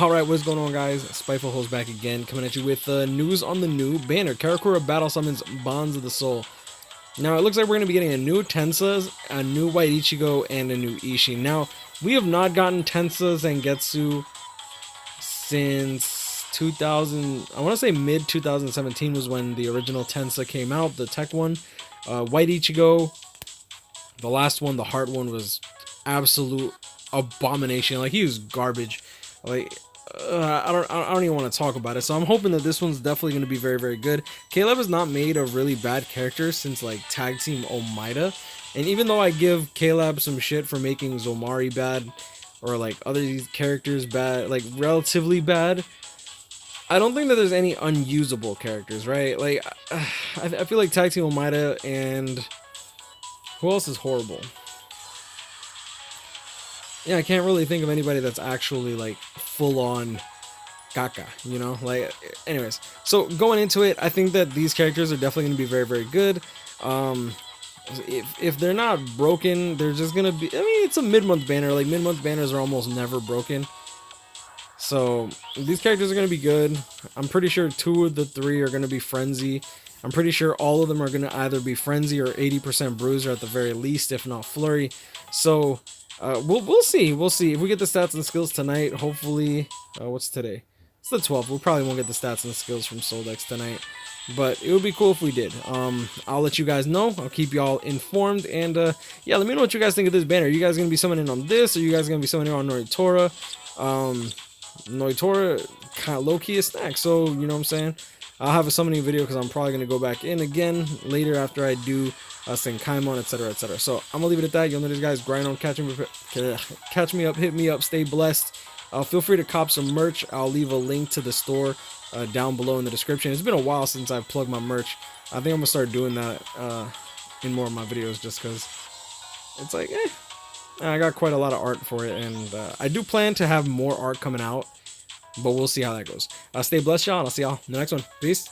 Alright, what's going on, guys? SpitefulHopes back again, coming at you with news on the new banner. Karakura battle summons Bonds of the Soul. Now, it looks like we're going to be getting a new Tensa, a new White Ichigo, and a new Isshin. Now, we have not gotten Tensa Zangetsu since 2000, I want to say mid-2017 was when the original Tensa came out, the tech one. White Ichigo, the last one, the heart one, was absolute abomination. Like, he was garbage. Like, I don't even want to talk about it. So I'm hoping that this one's definitely going to be very, very good. Caleb has not made a really bad character since like Tag Team Omaida, and even though I give Caleb some shit for making Zomari bad or like other characters bad, like relatively bad, I don't think that there's any unusable characters, right? Like, I feel like Tag Team Omaida and who else is horrible? Yeah, I can't really think of anybody that's actually like full on caca, you know? Like, anyways, so going into it, I think that these characters are definitely going to be very, very good. If they're not broken, they're just going to be, I mean, it's a mid-month banner. Like, mid-month banners are almost never broken. So these characters are going to be good. I'm pretty sure 2 of the 3 are going to be Frenzy. I'm pretty sure all of them are going to either be Frenzy or 80% Bruiser at the very least, if not Flurry. So we'll see. We'll see if we get the stats and skills tonight. Hopefully, what's today? It's the 12th. We probably won't get the stats and skills from Soldex tonight, but it would be cool if we did. I'll let you guys know. I'll keep y'all informed, and yeah, let me know what you guys think of this banner. Are you guys gonna be summoning on this, or are you guys gonna be summoning on Noitora? Noitora kind of low-key a snack, so you know what I'm saying. I'll have a summoning video because I'm probably going to go back in again later after I do Senkaimon, etc, etc. So I'm going to leave it at that. You'll know these guys grind on, catch me up, hit me up, stay blessed. Feel free to cop some merch. I'll leave a link to the store down below in the description. It's been a while since I've plugged my merch. I think I'm going to start doing that in more of my videos just because it's like, I got quite a lot of art for it. And I do plan to have more art coming out, but we'll see how that goes. Stay blessed, y'all, and I'll see y'all in the next one. Peace.